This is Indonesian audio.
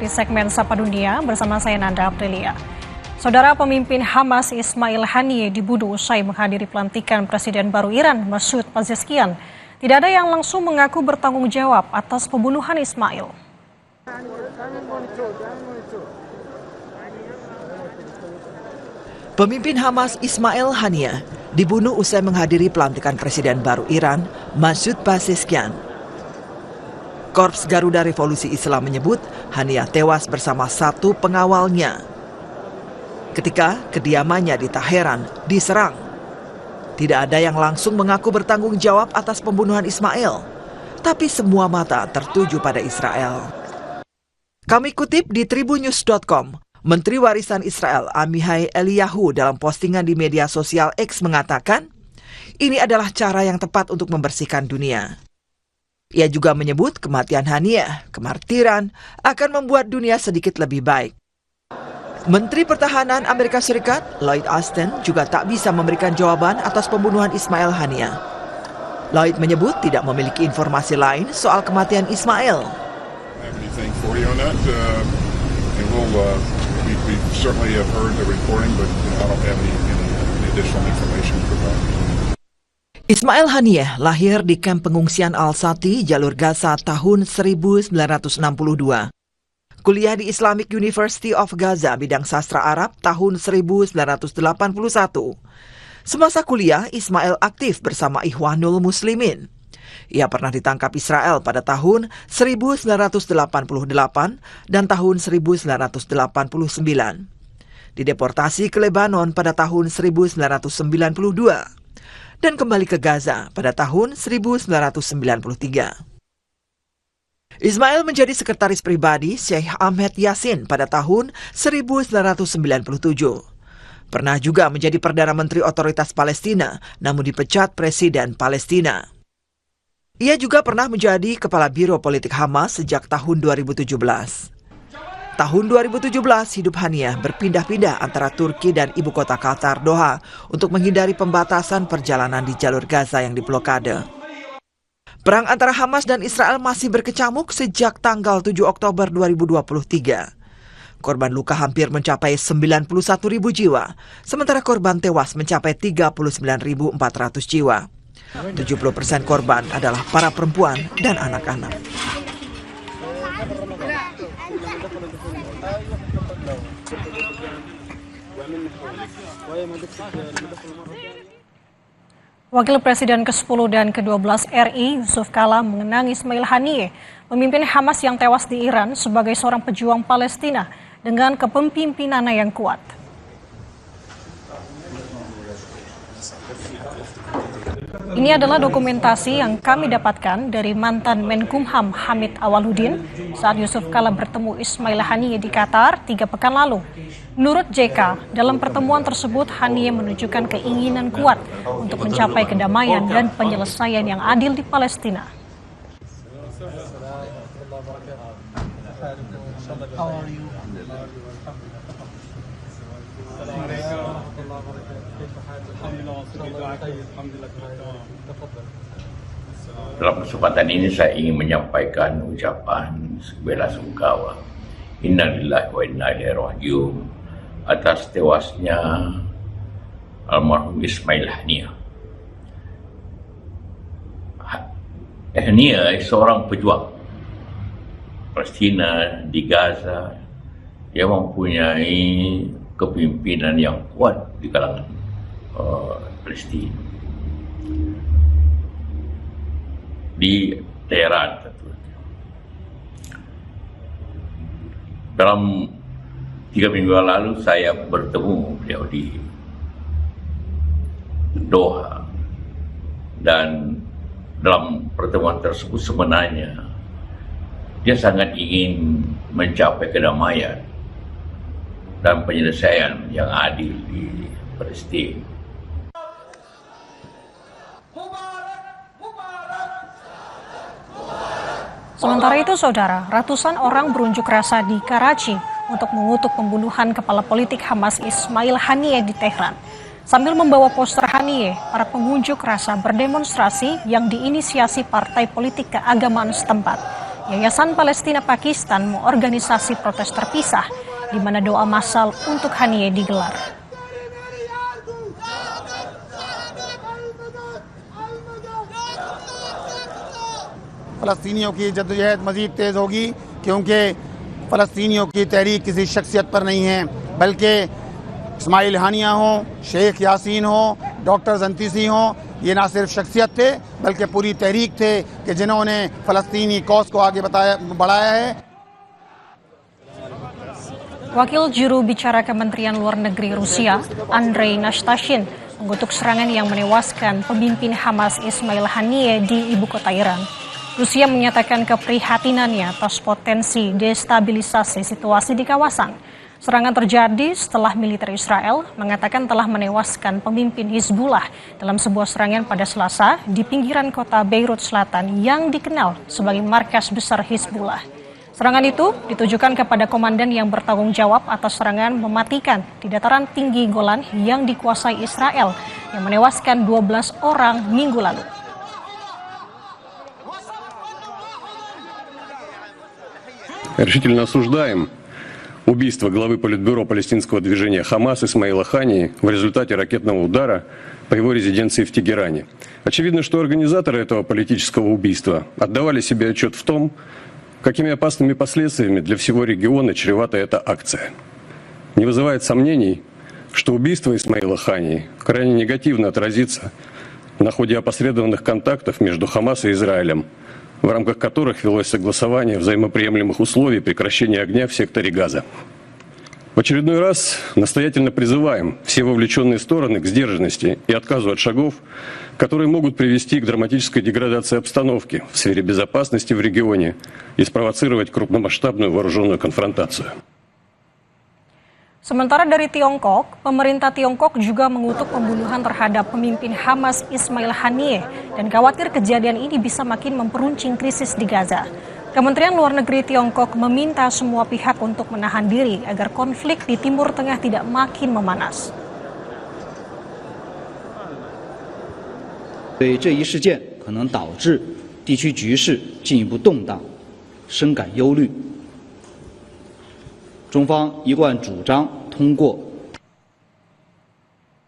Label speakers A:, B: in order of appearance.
A: di segmen Sapa Dunia bersama saya Nanda Aprilia. Saudara, pemimpin Hamas Ismail Haniyeh dibunuh usai menghadiri pelantikan Presiden baru Iran Masoud Pezeshkian. Tidak ada yang langsung mengaku bertanggung jawab atas pembunuhan Ismail.
B: Pemimpin Hamas Ismail Haniyeh dibunuh usai menghadiri pelantikan Presiden baru Iran Masoud Pezeshkian. Korps Garuda Revolusi Islam menyebut Haniyeh tewas bersama satu pengawalnya ketika kediamannya di Teheran diserang. Tidak ada yang langsung mengaku bertanggung jawab atas pembunuhan Ismail, tapi semua mata tertuju pada Israel. Kami kutip di tribunnews.com, Menteri Warisan Israel Amihai Eliyahu dalam postingan di media sosial X mengatakan, ini adalah cara yang tepat untuk membersihkan dunia. Ia juga menyebut kematian Haniyeh, kemartiran, akan membuat dunia sedikit lebih baik. Menteri Pertahanan Amerika Serikat Lloyd Austin juga tak bisa memberikan jawaban atas pembunuhan Ismail Haniyeh. Lloyd menyebut tidak memiliki informasi lain soal kematian Ismail. Ismail Haniyeh lahir di kamp pengungsian Al-Sati, Jalur Gaza tahun 1962. Kuliah di Islamic University of Gaza bidang sastra Arab tahun 1981. Semasa kuliah, Ismail aktif bersama Ikhwanul Muslimin. Ia pernah ditangkap Israel pada tahun 1988 dan tahun 1989. Dideportasi ke Lebanon pada tahun 1992 dan kembali ke Gaza pada tahun 1993. Ismail menjadi sekretaris pribadi Sheikh Ahmed Yassin pada tahun 1997. Pernah juga menjadi Perdana Menteri Otoritas Palestina, namun dipecat Presiden Palestina. Ia juga pernah menjadi Kepala Biro Politik Hamas sejak tahun 2017. Tahun 2017, hidup Haniyeh berpindah-pindah antara Turki dan ibu kota Qatar, Doha, untuk menghindari pembatasan perjalanan di jalur Gaza yang diblokade. Perang antara Hamas dan Israel masih berkecamuk sejak tanggal 7 Oktober 2023. Korban luka hampir mencapai 91.000 jiwa, sementara korban tewas mencapai 39.400 jiwa. 70% korban adalah para perempuan dan anak-anak.
A: Wakil Presiden ke-10 dan ke-12 RI Yusuf Kala mengenang Ismail Haniyeh, pemimpin Hamas yang tewas di Iran sebagai seorang pejuang Palestina dengan kepemimpinannya yang kuat. Ini adalah dokumentasi yang kami dapatkan dari mantan Menkumham Hamid Awaludin saat Yusuf Kala bertemu Ismail Haniyeh di Qatar 3 pekan lalu. Menurut JK, dalam pertemuan tersebut Haniyeh menunjukkan keinginan kuat untuk mencapai kedamaian dan penyelesaian yang adil di Palestina.
C: Dalam kesempatan ini saya ingin menyampaikan ucapan bela-sungkawa innalillahi wa inna ilaihi raji'un atas tewasnya almarhum Ismail Haniyeh. Haniyeh seorang pejuang Palestina di Gaza. Dia mempunyai kepemimpinan yang kuat di kalangan Palestina. Di Teheran tentunya. Dalam 3 minggu lalu saya bertemu beliau di Doha, dan dalam pertemuan tersebut sebenarnya dia sangat ingin mencapai kedamaian dan penyelesaian yang adil di Palestina.
A: Sementara itu, saudara, ratusan orang berunjuk rasa di Karachi untuk mengutuk pembunuhan kepala politik Hamas Ismail Haniyeh di Tehran. Sambil membawa poster Haniyeh, para pengunjuk rasa berdemonstrasi yang diinisiasi partai politik keagamaan setempat. Yayasan Palestina Pakistan mengorganisasi protes terpisah di mana doa massal untuk Haniyeh digelar.
D: फ़लस्तीनियों की जद्दोजहद मज़ीद तेज़ होगी क्योंकि फ़लस्तीनियों की तहरीक किसी शख्सियत पर नहीं है बल्कि इस्माइल हानिया हों, शेख यासीन हों, डॉक्टर जंतीसी हों, ये ना सिर्फ शख्सियत थे बल्कि पूरी तहरीक थे कि जिन्होंने फ़लस्तीनी कौस को आगे बढ़ाया है।
A: Wakil juru bicara Kementerian Luar Negeri Rusia, Andrei Nastashyn, mengutuk serangan yang menewaskan pemimpin Hamas Ismail Haniyeh di ibu kota Iran. Rusia menyatakan keprihatinannya atas potensi destabilisasi situasi di kawasan. Serangan terjadi setelah militer Israel mengatakan telah menewaskan pemimpin Hizbullah dalam sebuah serangan pada Selasa di pinggiran kota Beirut Selatan yang dikenal sebagai markas besar Hizbullah. Serangan itu ditujukan kepada komandan yang bertanggung jawab atas serangan mematikan di dataran tinggi Golan yang dikuasai Israel yang menewaskan 12 orang minggu lalu.
E: Решительно осуждаем убийство главы Политбюро палестинского движения «Хамас» Исмаила Хании в результате ракетного удара по его резиденции в Тегеране. Очевидно, что организаторы этого политического убийства отдавали себе отчет в том, какими опасными последствиями для всего региона чревата эта акция. Не вызывает сомнений, что убийство Исмаила Хании крайне негативно отразится на ходе опосредованных контактов между Хамас и Израилем, в рамках которых велось согласование взаимоприемлемых условий прекращения огня в секторе Газа. В очередной раз настоятельно призываем все вовлеченные стороны к сдержанности и отказу от шагов, которые могут привести к драматической деградации обстановки в сфере безопасности в регионе и спровоцировать крупномасштабную вооруженную конфронтацию.
A: Sementara dari Tiongkok, pemerintah Tiongkok juga mengutuk pembunuhan terhadap pemimpin Hamas Ismail Haniyeh dan khawatir kejadian ini bisa makin memperuncing krisis di Gaza. Kementerian Luar Negeri Tiongkok meminta semua pihak untuk menahan diri agar konflik di Timur Tengah tidak makin memanas.
F: 对这一事件可能导致地区局势进一步动荡，深感忧虑。中方一贯主张通过